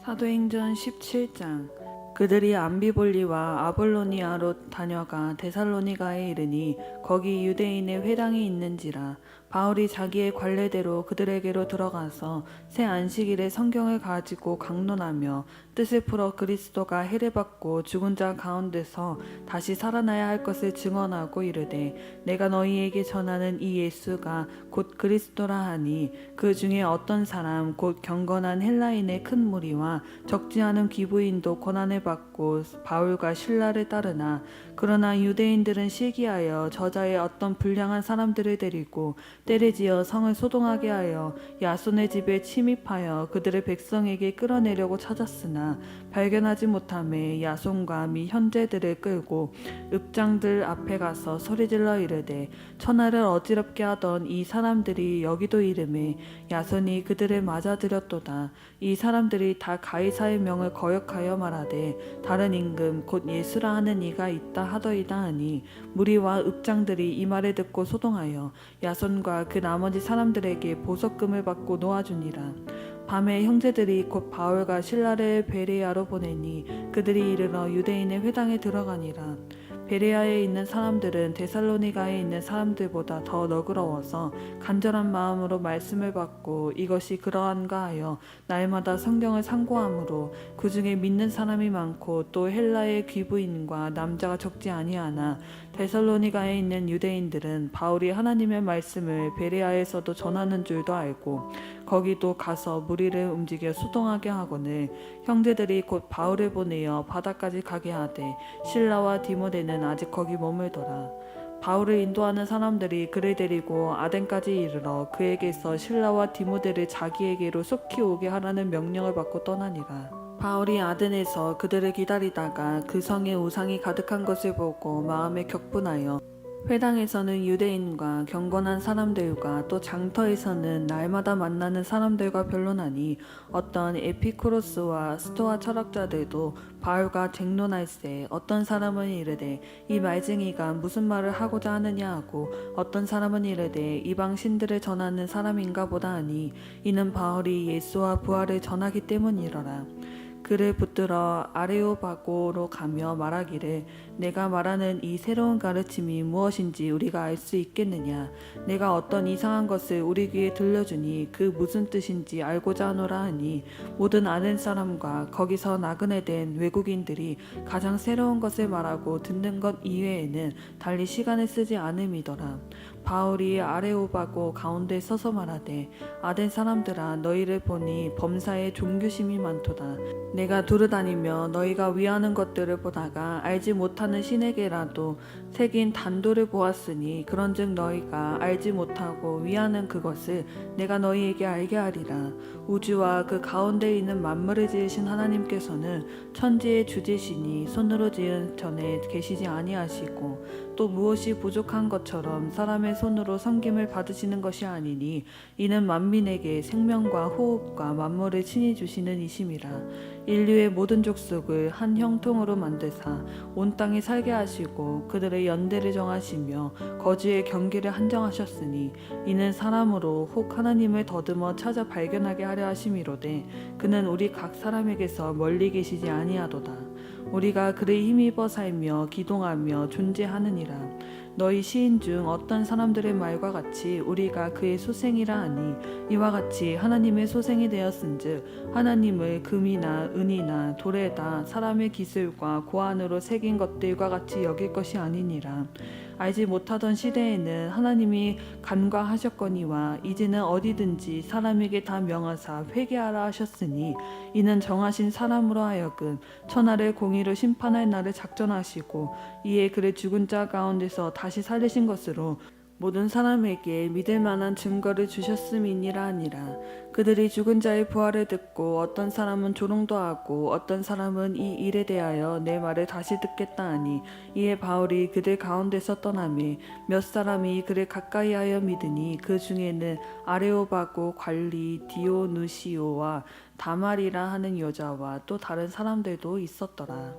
사도행전 17장. 그들이 암비볼리와 아볼로니아로 다녀가 데살로니가에 이르니 거기 유대인의 회당이 있는지라. 바울이 자기의 관례대로 그들에게로 들어가서 새 안식일에 성경을 가지고 강론하며 뜻을 풀어 그리스도가 해례받고 죽은 자 가운데서 다시 살아나야 할 것을 증언하고 이르되, 내가 너희에게 전하는 이 예수가 곧 그리스도라 하니 그 중에 어떤 사람 곧 경건한 헬라인의 큰 무리와 적지 않은 귀부인도 고난을 받고 바울과 실라를 따르나, 그러나 유대인들은 시기하여 저자의 어떤 불량한 사람들을 데리고 때를 지어 성을 소동하게 하여 야손의 집에 침입하여 그들의 백성에게 끌어내려고 찾았으나 발견하지 못하매 야손과 미 형제들을 끌고 읍장들 앞에 가서 소리질러 이르되, 천하를 어지럽게 하던 이 사람들이 여기도 이르매 야손이 그들을 맞아들였도다. 이 사람들이 다 가이사의 명을 거역하여 말하되 다른 임금 곧 예수라 하는 이가 있다 하더이다 하니, 무리와 읍장들이 이 말을 듣고 소동하여 야손과 그 나머지 사람들에게 보석금을 받고 놓아주니라. 밤에 형제들이 곧 바울과 실라를 베레아로 보내니 그들이 이르러 유대인의 회당에 들어가니라. 베레아에 있는 사람들은 데살로니가에 있는 사람들보다 더 너그러워서 간절한 마음으로 말씀을 받고 이것이 그러한가 하여 날마다 성경을 상고하므로 그 중에 믿는 사람이 많고 또 헬라의 귀부인과 남자가 적지 아니하나, 데살로니가에 있는 유대인들은 바울이 하나님의 말씀을 베레아에서도 전하는 줄도 알고 거기도 가서 무리를 움직여 소동하게 하거늘 형제들이 곧 바울을 보내어 바다까지 가게 하되 실라와 디모데는 아직 거기 머물더라. 바울을 인도하는 사람들이 그를 데리고 아덴까지 이르러 그에게서 실라와 디모데를 자기에게로 속히 오게 하라는 명령을 받고 떠나니라. 바울이 아덴에서 그들을 기다리다가 그 성에 우상이 가득한 것을 보고 마음에 격분하여 회당에서는 유대인과 경건한 사람들과 또 장터에서는 날마다 만나는 사람들과 변론하니, 어떤 에피쿠로스와 스토아 철학자들도 바울과 쟁론할세 어떤 사람은 이르되 이 말쟁이가 무슨 말을 하고자 하느냐 하고, 어떤 사람은 이르되 이방 신들을 전하는 사람인가 보다 하니, 이는 바울이 예수와 부활을 전하기 때문이러라. 그를 붙들어 아레오바고로 가며 말하기를, 내가 말하는 이 새로운 가르침이 무엇인지 우리가 알 수 있겠느냐. 내가 어떤 이상한 것을 우리 귀에 들려주니 그 무슨 뜻인지 알고자 하노라 하니, 모든 아는 사람과 거기서 나그네 된 외국인들이 가장 새로운 것을 말하고 듣는 것 이외에는 달리 시간을 쓰지 않음이더라. 바울이 아레오바고 가운데 서서 말하되, 아덴 사람들아, 너희를 보니 범사에 종교심이 많도다. 내가 두루다니며 너희가 위하는 것들을 보다가 알지 못하는 신에게라도 새긴 단도를 보았으니, 그런즉 너희가 알지 못하고 위하는 그것을 내가 너희에게 알게 하리라. 우주와 그 가운데 있는 만물을 지으신 하나님께서는 천지의 주지시니 손으로 지은 전에 계시지 아니하시고, 또 무엇이 부족한 것처럼 사람의 손으로 섬김을 받으시는 것이 아니니, 이는 만민에게 생명과 호흡과 만물을 친히 주시는 이심이라. 인류의 모든 족속을 한 형통으로 만드사 온 땅에 살게 하시고 그들의 연대를 정하시며 거주의 경계를 한정하셨으니, 이는 사람으로 혹 하나님을 더듬어 찾아 발견하게 하려 하심이로되, 그는 우리 각 사람에게서 멀리 계시지 아니하도다. 우리가 그를 힘입어 살며 기동하며 존재하느니라. 너희 시인 중 어떤 사람들의 말과 같이 우리가 그의 소생이라 하니, 이와 같이 하나님의 소생이 되었은즉 하나님을 금이나 은이나 돌에다 사람의 기술과 고안으로 새긴 것들과 같이 여길 것이 아니니라. 알지 못하던 시대에는 하나님이 간과하셨거니와 이제는 어디든지 사람에게 다 명하사 회개하라 하셨으니, 이는 정하신 사람으로 하여금 천하를 공의로 심판할 날을 작정하시고 이에 그를 죽은 자 가운데서 다시 살리신 것으로 모든 사람에게 믿을 만한 증거를 주셨음이니라 하니라. 그들이 죽은 자의 부활을 듣고 어떤 사람은 조롱도 하고 어떤 사람은 이 일에 대하여 내 말을 다시 듣겠다 하니, 이에 바울이 그들 가운데서 떠나매 몇 사람이 그를 가까이하여 믿으니, 그 중에는 아레오바고 관리 디오누시오와 다말이라 하는 여자와 또 다른 사람들도 있었더라.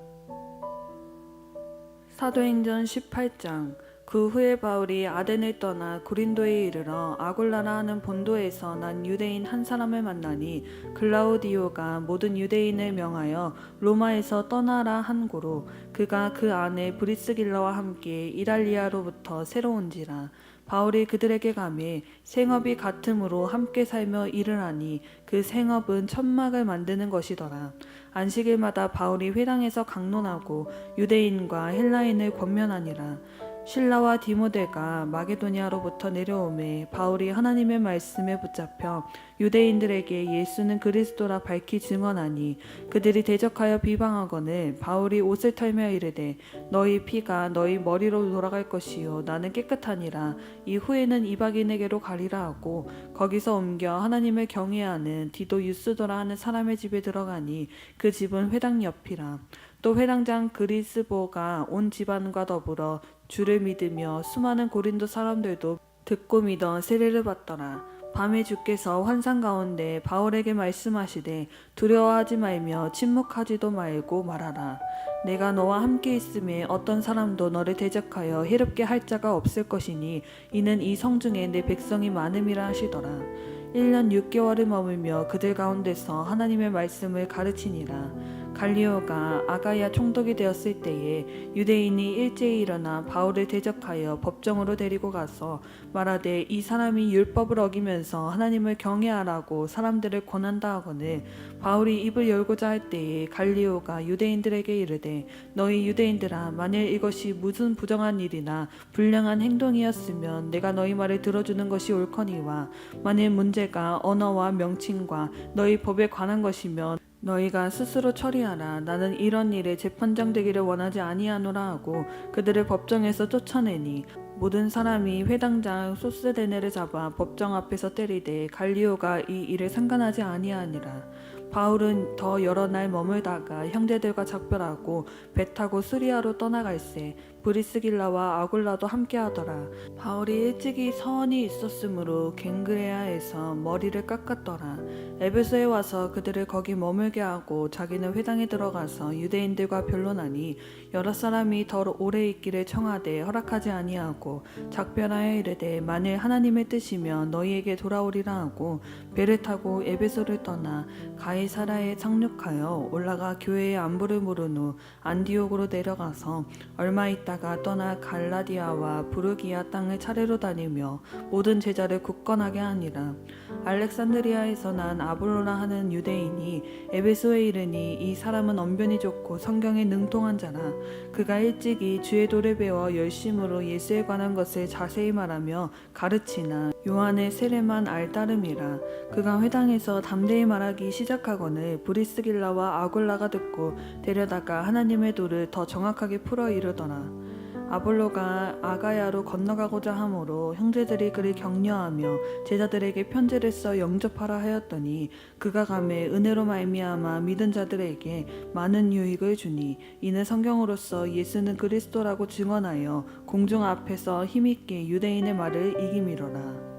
사도행전 18장. 그 후에 바울이 아덴을 떠나 고린도에 이르러 아굴라라 하는 본도에서 난 유대인 한 사람을 만나니 글라우디오가 모든 유대인을 명하여 로마에서 떠나라 한 고로 그가 그 안에 브리스길라와 함께 이달리아로부터 새로 온지라. 바울이 그들에게 가매 생업이 같음으로 함께 살며 일을 하니 그 생업은 천막을 만드는 것이더라. 안식일마다 바울이 회당에서 강론하고 유대인과 헬라인을 권면하니라. 실라와 디모데가 마게도니아로부터 내려오매 바울이 하나님의 말씀에 붙잡혀 유대인들에게 예수는 그리스도라 밝히 증언하니 그들이 대적하여 비방하거늘 바울이 옷을 털며 이르되 너희 피가 너희 머리로 돌아갈 것이요 나는 깨끗하니라. 이후에는 이방인에게로 가리라 하고 거기서 옮겨 하나님을 경외하는 디도 유스도라 하는 사람의 집에 들어가니 그 집은 회당 옆이라. 또 회당장 그리스보가 온 집안과 더불어 주를 믿으며 수많은 고린도 사람들도 듣고 믿어 세례를 받더라. 밤에 주께서 환상 가운데 바울에게 말씀하시되 두려워하지 말며 침묵하지도 말고 말하라. 내가 너와 함께 있음에 어떤 사람도 너를 대적하여 해롭게 할 자가 없을 것이니 이는 이 성중에 내 백성이 많음이라 하시더라. 1년 6개월을 머물며 그들 가운데서 하나님의 말씀을 가르치니라. 갈리오가 아가야 총독이 되었을 때에 유대인이 일제히 일어나 바울을 대적하여 법정으로 데리고 가서 말하되 이 사람이 율법을 어기면서 하나님을 경외하라고 사람들을 권한다 하거늘 바울이 입을 열고자 할 때에 갈리오가 유대인들에게 이르되 너희 유대인들아 만일 이것이 무슨 부정한 일이나 불량한 행동이었으면 내가 너희 말을 들어주는 것이 옳거니와 만일 문제가 언어와 명칭과 너희 법에 관한 것이면 너희가 스스로 처리하라. 나는 이런 일에 재판장되기를 원하지 아니하노라 하고 그들을 법정에서 쫓아내니 모든 사람이 회당장 소스데네를 잡아 법정 앞에서 때리되 갈리오가 이 일에 상관하지 아니하니라. 바울은 더 여러 날 머물다가 형제들과 작별하고 배 타고 수리아로 떠나갈새 브리스길라와 아굴라도 함께하더라. 바울이 일찍이 서원이 있었으므로 갱그레아에서 머리를 깎았더라. 에베소에 와서 그들을 거기 머물게 하고 자기는 회당에 들어가서 유대인들과 변론하니 여러 사람이 더 오래 있기를 청하되 허락하지 아니하고 작별하여 이르되 만일 하나님의 뜻이면 너희에게 돌아오리라 하고 배를 타고 에베소를 떠나 가이사라에 상륙하여 올라가 교회의 안부를 물은 후 안디옥으로 내려가서 얼마 있다가 떠나 갈라디아와 부르기아 땅을 차례로 다니며 모든 제자를 굳건하게 하니라. 알렉산드리아에서 난 아볼로라 하는 유대인이 에베소에 이르니 이 사람은 언변이 좋고 성경에 능통한 자라. 그가 일찍이 주의 도를 배워 열심으로 예수에 관한 것을 자세히 말하며 가르치나 요한의 세례만 알 따름이라. 그가 회당에서 담대히 말하기 시작하거늘 브리스길라와 아굴라가 듣고 데려다가 하나님의 도를 더 정확하게 풀어 이르더라. 아볼로가 아가야로 건너가고자 하므로 형제들이 그를 격려하며 제자들에게 편지를 써 영접하라 하였더니 그가 가매 은혜로 말미암아 믿은 자들에게 많은 유익을 주니 이는 성경으로서 예수는 그리스도라고 증언하여 공중 앞에서 힘있게 유대인의 말을 이기미로라.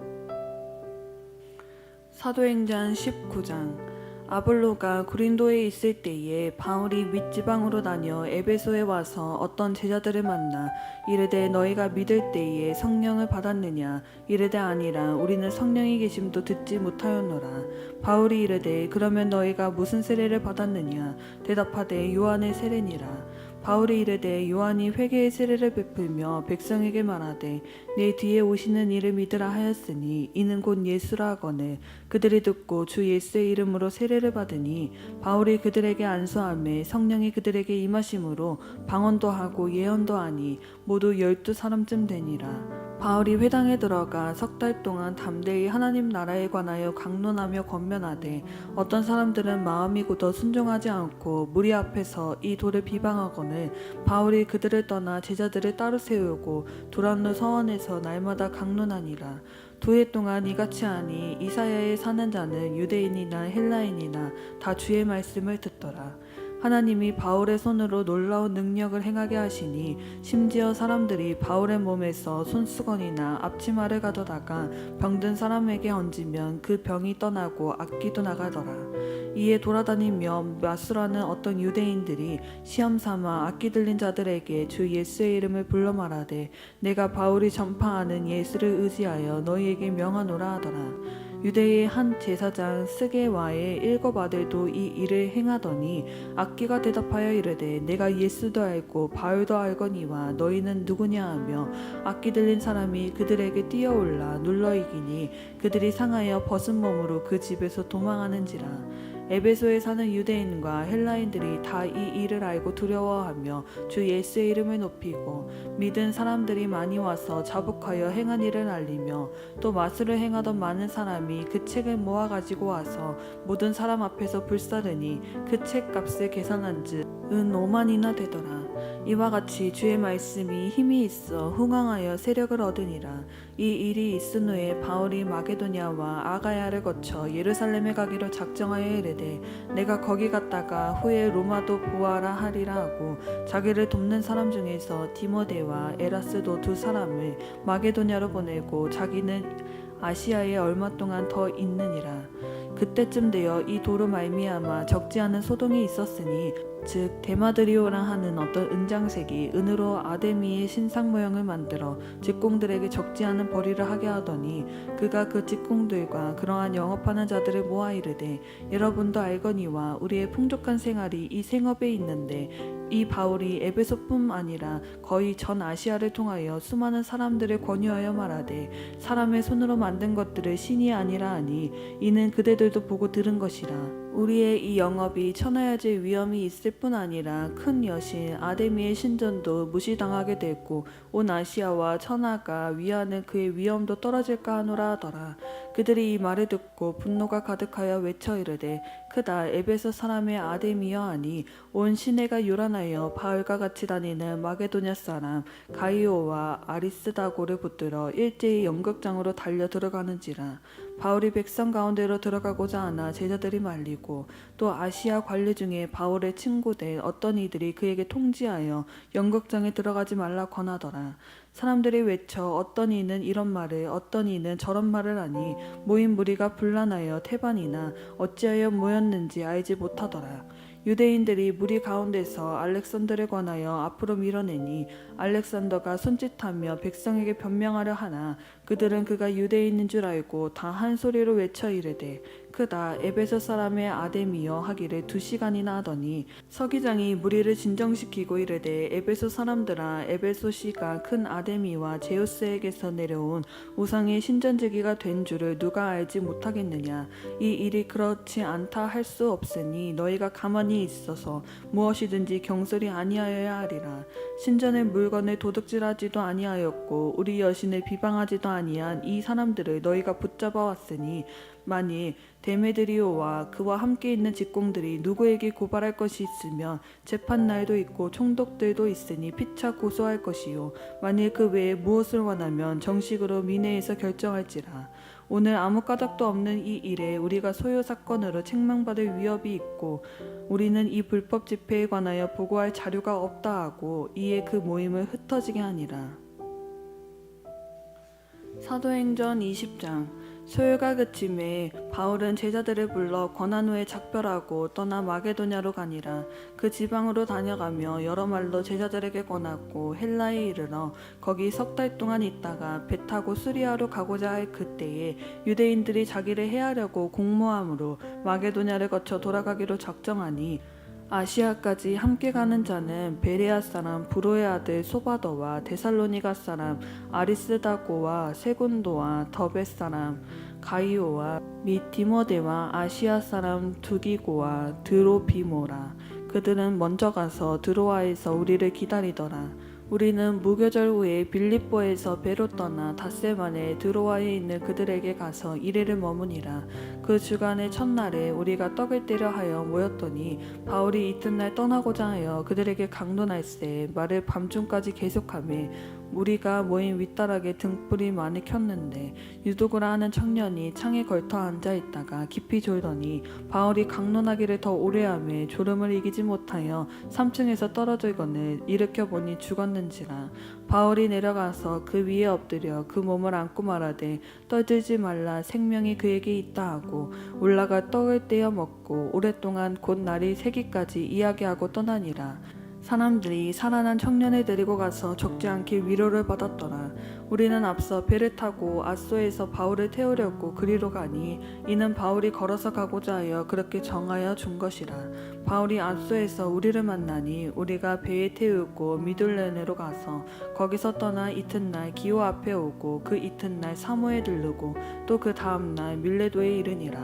사도행전 19장. 아볼로가 고린도에 있을 때에 바울이 윗지방으로 다녀 에베소에 와서 어떤 제자들을 만나 이르되 너희가 믿을 때에 성령을 받았느냐 이르되 아니라 우리는 성령이 계심도 듣지 못하였노라. 바울이 이르되 그러면 너희가 무슨 세례를 받았느냐 대답하되 요한의 세례니라. 바울이 이르되 요한이 회개의 세례를 베풀며 백성에게 말하되 내 뒤에 오시는 이를 믿으라 하였으니 이는 곧 예수라 하거늘 그들이 듣고 주 예수의 이름으로 세례를 받으니 바울이 그들에게 안수하매 성령이 그들에게 임하심으로 방언도 하고 예언도 하니 모두 12사람쯤 되니라. 바울이 회당에 들어가 석 달 동안 담대히 하나님 나라에 관하여 강론하며 권면하되 어떤 사람들은 마음이 굳어 순종하지 않고 무리 앞에서 이 돌을 비방하거늘 바울이 그들을 떠나 제자들을 따로 세우고 두란노 서원에서 날마다 강론하니라. 2해 동안 이같이 하니 이사야에 사는 자는 유대인이나 헬라인이나 다 주의 말씀을 듣더라. 하나님이 바울의 손으로 놀라운 능력을 행하게 하시니 심지어 사람들이 바울의 몸에서 손수건이나 앞치마를 가져다가 병든 사람에게 얹으면 그 병이 떠나고 악기도 나가더라. 이에 돌아다니며 마수라는 어떤 유대인들이 시험삼아 악기 들린 자들에게 주 예수의 이름을 불러 말하되 내가 바울이 전파하는 예수를 의지하여 너희에게 명하노라 하더라. 유대의 한 제사장 스게와의 7 아들도 이 일을 행하더니 악기가 대답하여 이르되 내가 예수도 알고 바울도 알거니와 너희는 누구냐 하며 악기 들린 사람이 그들에게 뛰어올라 눌러 이기니 그들이 상하여 벗은 몸으로 그 집에서 도망하는지라. 에베소에 사는 유대인과 헬라인들이 다 이 일을 알고 두려워하며 주 예수의 이름을 높이고 믿은 사람들이 많이 와서 자복하여 행한 일을 알리며 또 마술을 행하던 많은 사람이 그 책을 모아 가지고 와서 모든 사람 앞에서 불사르니 그 책 값을 계산한즉 은 5만이나 되더라. 이와 같이 주의 말씀이 힘이 있어 흥왕하여 세력을 얻으니라. 이 일이 있은 후에 바울이 마게도냐와 아가야를 거쳐 예루살렘에 가기로 작정하여 이르되 내가 거기 갔다가 후에 로마도 보아라 하리라 하고 자기를 돕는 사람 중에서 디모데와 에라스도 2 사람을 마게도냐로 보내고 자기는 아시아에 얼마 동안 더 있느니라. 그때쯤 되어 이 도로 말미암아 적지 않은 소동이 있었으니 즉 데마드리오라 하는 어떤 은장색이 은으로 아데미의 신상 모형을 만들어 직공들에게 적지 않은 벌이를 하게 하더니 그가 그 직공들과 그러한 영업하는 자들을 모아 이르되 여러분도 알거니와 우리의 풍족한 생활이 이 생업에 있는데 이 바울이 에베소뿐 아니라 거의 전 아시아를 통하여 수많은 사람들을 권유하여 말하되 사람의 손으로 만든 것들을 신이 아니라 하니 이는 그대들도 보고 들은 것이라. 우리의 이 영업이 천하야질 위험이 있을 뿐 아니라 큰 여신 아데미의 신전도 무시당하게 되고 온 아시아와 천하가 위하는 그의 위엄도 떨어질까 하노라 하더라. 그들이 이 말을 듣고 분노가 가득하여 외쳐 이르되 크다 에베소 사람의 아데미여 하니 온 시내가 요란하여 바울과 같이 다니는 마게도냐 사람 가이오와 아리스다고를 붙들어 일제히 연극장으로 달려 들어가는지라. 바울이 백성 가운데로 들어가고자 하나 제자들이 말리고 또 아시아 관리 중에 바울의 친구된 어떤 이들이 그에게 통지하여 연극장에 들어가지 말라 권하더라. 사람들이 외쳐 어떤 이는 이런 말을 어떤 이는 저런 말을 하니 모인 무리가 분란하여 태반이나 어찌하여 모였는지 알지 못하더라. 유대인들이 무리 가운데서 알렉산더를 권하여 앞으로 밀어내니 알렉산더가 손짓하며 백성에게 변명하려 하나 그들은 그가 유대인인 줄 알고 다 한 소리로 외쳐 이르되 크다 에베소 사람의 아데미여 하기를 2시간이나 하더니 서기장이 무리를 진정시키고 이르되 에베소 사람들아 에베소시가 큰 아데미와 제우스에게서 내려온 우상의 신전제기가 된 줄을 누가 알지 못하겠느냐. 이 일이 그렇지 않다 할 수 없으니 너희가 가만히 있어서 무엇이든지 경솔이 아니하여야 하리라. 신전의 물건을 도둑질하지도 아니하였고 우리 여신을 비방하지도 아니한 이 사람들을 너희가 붙잡아 왔으니 만일 데메드리오와 그와 함께 있는 직공들이 누구에게 고발할 것이 있으면 재판날도 있고 총독들도 있으니 피차 고소할 것이요 만일 그 외에 무엇을 원하면 정식으로 민회에서 결정할지라. 오늘 아무 까닭도 없는 이 일에 우리가 소요 사건으로 책망받을 위협이 있고 우리는 이 불법 집회에 관하여 보고할 자료가 없다 하고 이에 그 모임을 흩어지게 하니라. 사도행전 20장. 소요가 그침에 바울은 제자들을 불러 권한 후에 작별하고 떠나 마게도냐로 가니라. 그 지방으로 다녀가며 여러 말로 제자들에게 권하고 헬라에 이르러 거기 3달 동안 있다가 배 타고 수리아로 가고자 할 그때에 유대인들이 자기를 해하려고 공모함으로 마게도냐를 거쳐 돌아가기로 작정하니 아시아까지 함께 가는 자는 베레아 사람 브로의 아들 소바더와 데살로니가 사람 아리스다고와 세군도와 더베 사람 가이오와 및 디모데와 아시아 사람 두기고와 드로비모라. 그들은 먼저 가서 드로아에서 우리를 기다리더라. 우리는 무교절 후에 빌립보에서 배로 떠나 닷새 만에 드로아에 있는 그들에게 가서 이래를 머무니라. 그 주간의 첫날에 우리가 떡을 떼려 하여 모였더니 바울이 이튿날 떠나고자 하여 그들에게 강론할세 말을 밤중까지 계속하며 무리가 모인 윗다락에 등불이 많이 켰는데 유도구라 하는 청년이 창에 걸터 앉아있다가 깊이 졸더니 바울이 강론하기를 더 오래 하매 졸음을 이기지 못하여 3층에서 떨어지거늘 일으켜 보니 죽었는지라. 바울이 내려가서 그 위에 엎드려 그 몸을 안고 말하되 떨지 말라, 생명이 그에게 있다 하고 올라가 떡을 떼어 먹고 오랫동안 곧 날이 새기까지 이야기하고 떠나니라. 사람들이 살아난 청년을 데리고 가서 적지 않게 위로를 받았더라. 우리는 앞서 배를 타고 아소에서 바울을 태우려고 그리로 가니 이는 바울이 걸어서 가고자 하여 그렇게 정하여 준 것이라. 바울이 아소에서 우리를 만나니 우리가 배에 태우고 미둘레네로 가서 거기서 떠나 이튿날 기호 앞에 오고 그 이튿날 사모에 들르고 또 그 다음날 밀레도에 이르니라.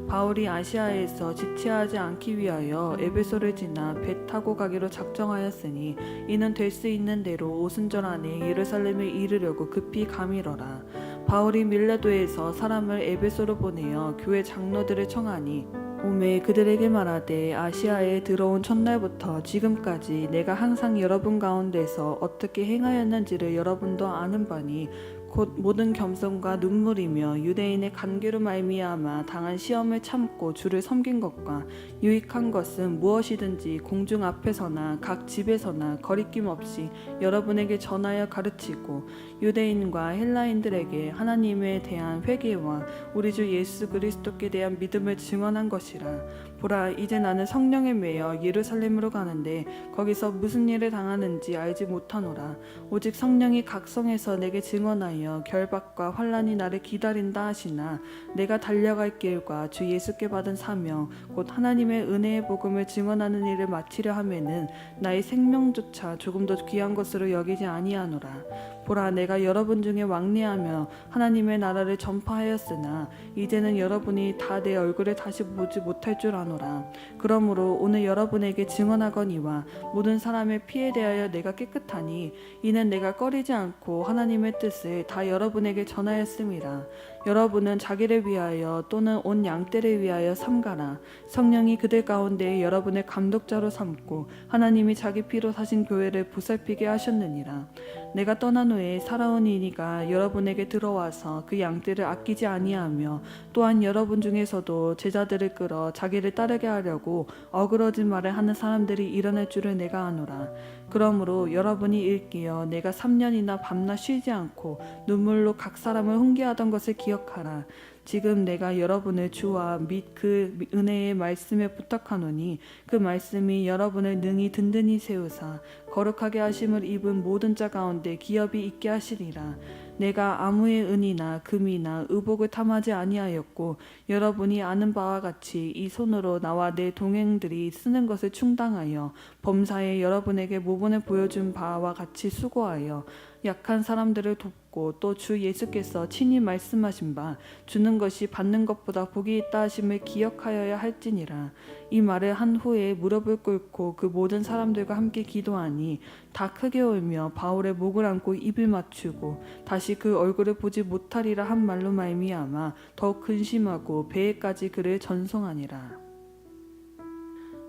바울이 아시아에서 지체하지 않기 위하여 에베소를 지나 배 타고 가기로 작정하였으니 이는 될 수 있는 대로 오순절 안에 예루살렘에 이르려고 급히 가미러라. 바울이 밀레도에서 사람을 에베소로 보내어 교회 장로들을 청하니 오매 그들에게 말하되 아시아에 들어온 첫날부터 지금까지 내가 항상 여러분 가운데서 어떻게 행하였는지를 여러분도 아는 바니 곧 모든 겸손과 눈물이며 유대인의 간계로 말미암아 당한 시험을 참고 주를 섬긴 것과 유익한 것은 무엇이든지 공중 앞에서나 각 집에서나 거리낌 없이 여러분에게 전하여 가르치고 유대인과 헬라인들에게 하나님에 대한 회개와 우리 주 예수 그리스도께 대한 믿음을 증언한 것이라. 보라, 이제 나는 성령에 매여 예루살렘으로 가는데 거기서 무슨 일을 당하는지 알지 못하노라. 오직 성령이 각성해서 내게 증언하여 결박과 환난이 나를 기다린다 하시나 내가 달려갈 길과 주 예수께 받은 사명 곧 하나님의 은혜의 복음을 증언하는 일을 마치려 하면은 나의 생명조차 조금 더 귀한 것으로 여기지 아니하노라. 보라, 내가 여러분 중에 왕래하며 하나님의 나라를 전파하였으나 이제는 여러분이 다 내 얼굴을 다시 보지 못할 줄 아노라. 그러므로 오늘 여러분에게 증언하거니와 모든 사람의 피에 대하여 내가 깨끗하니 이는 내가 꺼리지 않고 하나님의 뜻을 다 여러분에게 전하였음이라. 여러분은 자기를 위하여 또는 온 양떼를 위하여 삼가라. 성령이 그들 가운데 여러분을 감독자로 삼고 하나님이 자기 피로 사신 교회를 보살피게 하셨느니라. 내가 떠난 후에 살아온 이니가 여러분에게 들어와서 그 양떼를 아끼지 아니하며 또한 여러분 중에서도 제자들을 끌어 자기를 따르게 하려고 어그러진 말을 하는 사람들이 일어날 줄을 내가 아노라. 그러므로 여러분이 일깨어 내가 3년이나 밤낮 쉬지 않고 눈물로 각 사람을 훈계하던 것을 기억하라. 지금 내가 여러분을 주와 및 그 은혜의 말씀에 부탁하노니 그 말씀이 여러분을 능히 든든히 세우사 거룩하게 하심을 입은 모든 자 가운데 기업이 있게 하시리라. 내가 아무의 은이나 금이나 의복을 탐하지 아니하였고 여러분이 아는 바와 같이 이 손으로 나와 내 동행들이 쓰는 것을 충당하여 범사에 여러분에게 모본을 보여준 바와 같이 수고하여 약한 사람들을 돕고 또 주 예수께서 친히 말씀하신 바 주는 것이 받는 것보다 복이 있다 하심을 기억하여야 할지니라. 이 말을 한 후에 무릎을 꿇고 그 모든 사람들과 함께 기도하니 다 크게 울며 바울의 목을 안고 입을 맞추고 다시 그 얼굴을 보지 못하리라 한 말로 말미암아 더욱 근심하고 배에까지 그를 전송하니라.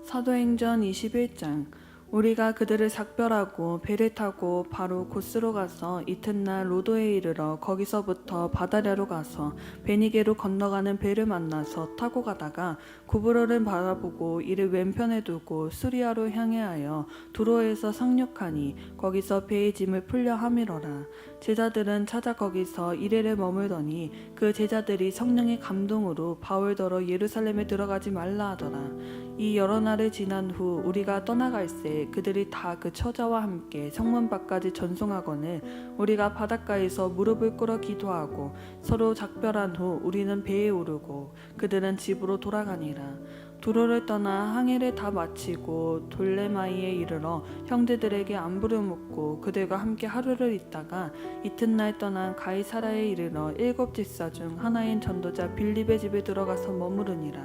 사도행전 21장. 우리가 그들을 작별하고 배를 타고 바로 고스로 가서 이튿날 로도에 이르러 거기서부터 바다랴로 가서 베니게로 건너가는 배를 만나서 타고 가다가 구브로를 바라보고 이를 왼편에 두고 수리아로 향하여 두로에서 상륙하니 거기서 배의 짐을 풀려 함이러라. 제자들은 찾아 거기서 이레를 머물더니 그 제자들이 성령의 감동으로 바울더러 예루살렘에 들어가지 말라 하더라. 이 여러 날을 지난 후 우리가 떠나갈새 그들이 다 그 처자와 함께 성문 밖까지 전송하거늘 우리가 바닷가에서 무릎을 꿇어 기도하고 서로 작별한 후 우리는 배에 오르고 그들은 집으로 돌아가니라. 두로를 떠나 항해를 다 마치고 돌레마이에 이르러 형제들에게 안부를 묻고 그들과 함께 하루를 있다가 이튿날 떠난 가이사라에 이르러 7 집사 중 하나인 전도자 빌립의 집에 들어가서 머무르니라.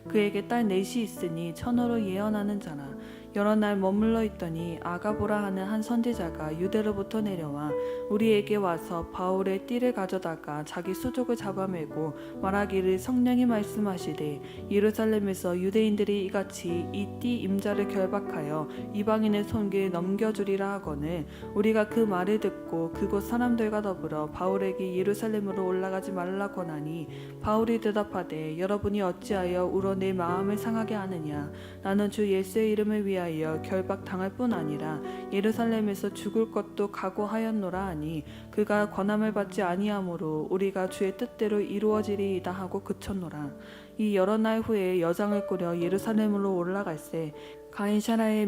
그에게 딸 넷이 있으니 천으로 예언하는 자라. 여러 날 머물러 있더니 아가보라 하는 한 선지자가 유대로부터 내려와 우리에게 와서 바울의 띠를 가져다가 자기 수족을 잡아매고 말하기를 성령이 말씀하시되 예루살렘에서 유대인들이 이같이 이 띠 임자를 결박하여 이방인의 손에 넘겨주리라 하거늘 우리가 그 말을 듣고 그곳 사람들과 더불어 바울에게 예루살렘으로 올라가지 말라 권하니 바울이 대답하되 여러분이 어찌하여 우러 내 마음을 상하게 하느냐 나는 주 예수의 이름을 위하여 결박당할 뿐 아니라 예루살렘에서 죽을 것도 각오하였노라 하니 그가 권함을 받지 아니하므로 우리가 주의 뜻대로 이루어지리이다 하고 그쳤노라. 이 여러 날 후에 여장을 꾸려 예루살렘으로 올라갈새 가인샤라의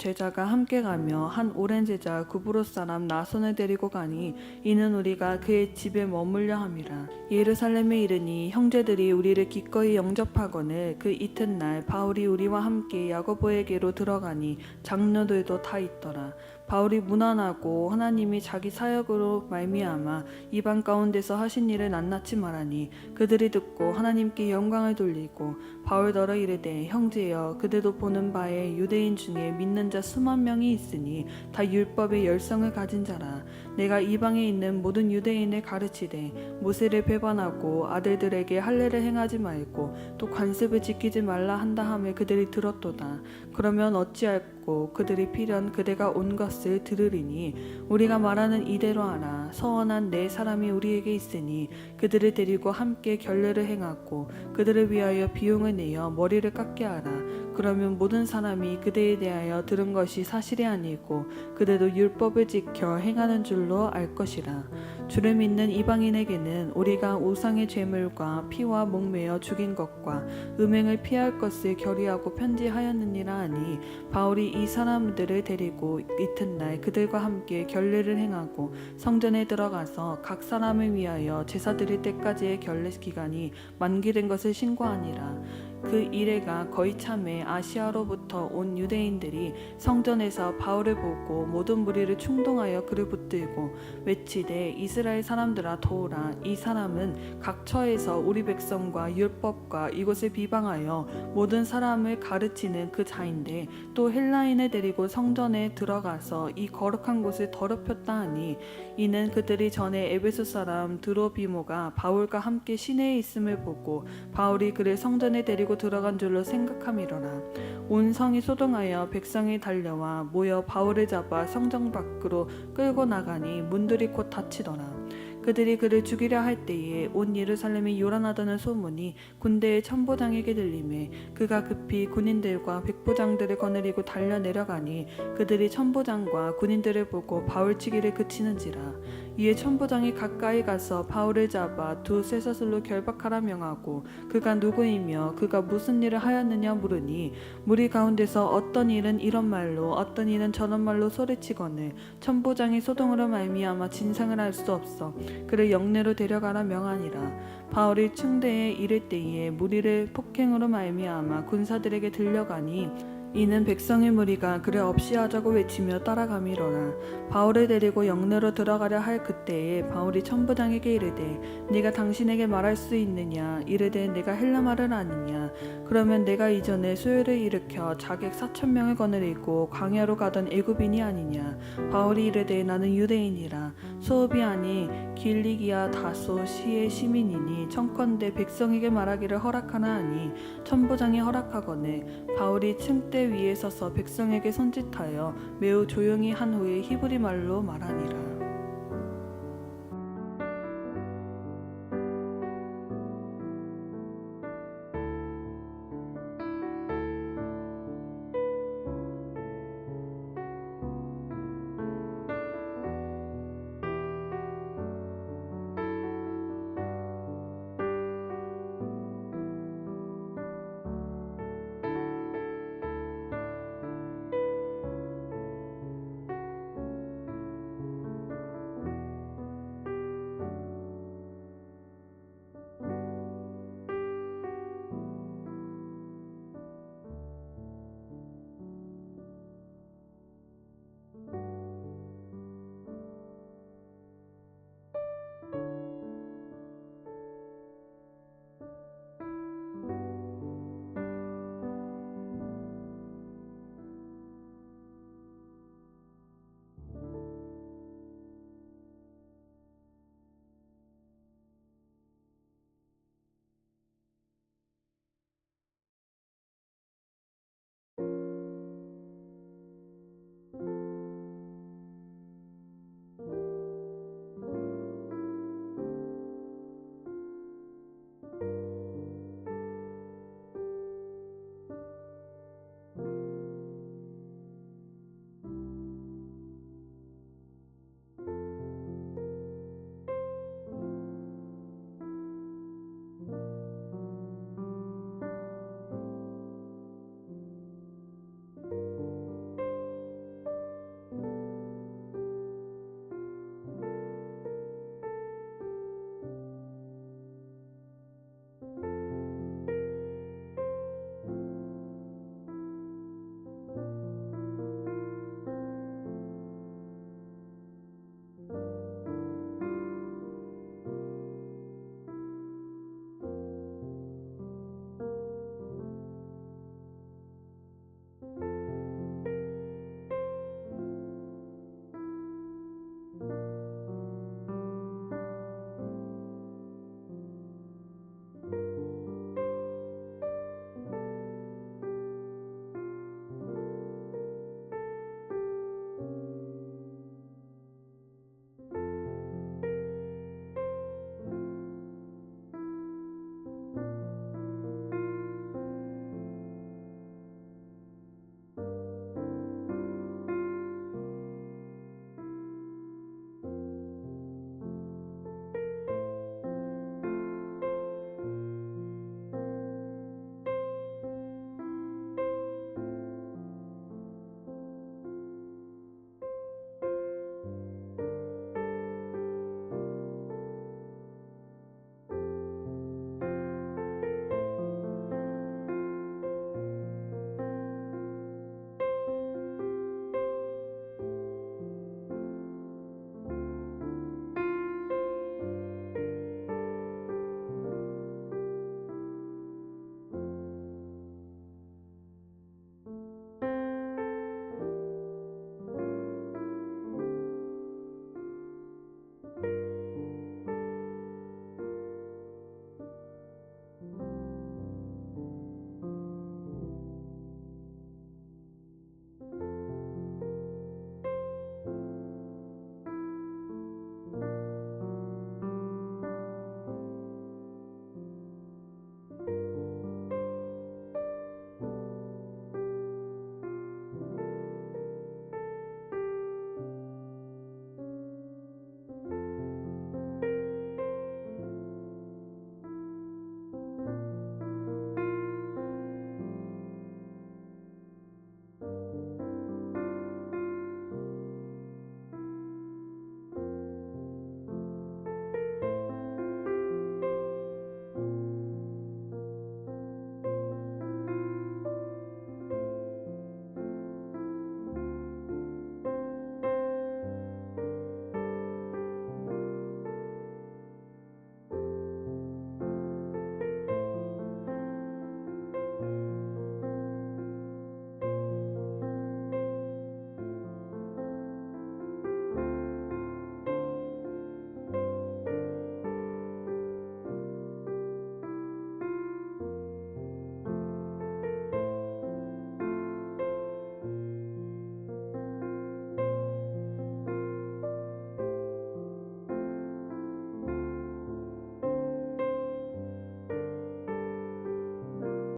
제자가 함께 가며 한 오랜 제자 구브로 사람 나손을 데리고 가니 이는 우리가 그의 집에 머물려 함이라. 예루살렘에 이르니 형제들이 우리를 기꺼이 영접하거늘 그 이튿날 바울이 우리와 함께 야고보에게로 들어가니 장로들도 다 있더라. 바울이 무난하고 하나님이 자기 사역으로 말미암아 이방 가운데서 하신 일을 낱낱이 말하니 그들이 듣고 하나님께 영광을 돌리고 바울더러 이르되 형제여 그대도 보는 바에 유대인 중에 믿는 자 수만 명이 있으니 다 율법의 열성을 가진 자라. 내가 이방에 있는 모든 유대인을 가르치되 모세를 배반하고 아들들에게 할례를 행하지 말고 또 관습을 지키지 말라 한다 하며 그들이 들었도다. 그러면 어찌할꼬 그들이 필연 그대가 온 것을 들으리니 우리가 말하는 이대로 하라. 서원한 네 사람이 우리에게 있으니 그들을 데리고 함께 결례를 행하고 그들을 위하여 비용을 내어 머리를 깎게 하라. 그러면 모든 사람이 그대에 대하여 들은 것이 사실이 아니고 그대도 율법을 지켜 행하는 줄로 알 것이라. 주를 믿는 이방인에게는 우리가 우상의 제물과 피와 목매어 죽인 것과 음행을 피할 것을 결의하고 편지하였느니라 하니 바울이 이 사람들을 데리고 이튿날 그들과 함께 결례를 행하고 성전에 들어가서 각 사람을 위하여 제사 드릴 때까지의 결례 기간이 만기된 것을 신고하니라. 그 이래가 거의 참에 아시아로부터 온 유대인들이 성전에서 바울을 보고 모든 무리를 충동하여 그를 붙들고 외치되 이스라엘 사람들아 도우라. 이 사람은 각 처에서 우리 백성과 율법과 이곳을 비방하여 모든 사람을 가르치는 그 자인데 또 헬라인을 데리고 성전에 들어가서 이 거룩한 곳을 더럽혔다 하니 이는 그들이 전에 에베소 사람 드로비모가 바울과 함께 시내에 있음을 보고 바울이 그를 성전에 데리고 들어간 줄로 생각함이로라. 온 성이 소동하여 백성이 달려와 모여 바울을 잡아 성전 밖으로 끌고 나가니 문들이 곧 닫히더라. 그들이 그를 죽이려 할 때에 온 예루살렘이 요란하다는 소문이 군대의 천부장에게 들리매 그가 급히 군인들과 백부장들을 거느리고 달려 내려가니 그들이 천부장과 군인들을 보고 바울치기를 그치는지라. 이에 천부장이 가까이 가서 바울을 잡아 두 쇠사슬로 결박하라 명하고 그가 누구이며 그가 무슨 일을 하였느냐 물으니 무리 가운데서 어떤 일은 이런 말로 어떤 일은 저런 말로 소리치거늘 천부장이 소동으로 말미암아 진상을 알 수 없어 그를 영내로 데려가라 명하니라. 바울이 층대에 이를 때에 무리를 폭행으로 말미암아 군사들에게 들려가니 이는 백성의 무리가 그를 없이하자고 외치며 따라가미로라. 바울을 데리고 영내로 들어가려 할 그때에 바울이 천부장에게 이르되 네가 당신에게 말할 수 있느냐. 이르되 내가 헬라말을 아느냐. 그러면 내가 이전에 수요를 일으켜 자객 4,000명을 거느리고 광야로 가던 애굽인이 아니냐. 바울이 이르되 나는 유대인이라. 소읍이 아니 길리기아 다소 시의 시민이니 청컨대 백성에게 말하기를 허락하나 하니 천부장이 허락하거늘 바울이 층대 위에 서서 백성에게 손짓하여 매우 조용히 한 후에 히브리 말로 말하니라.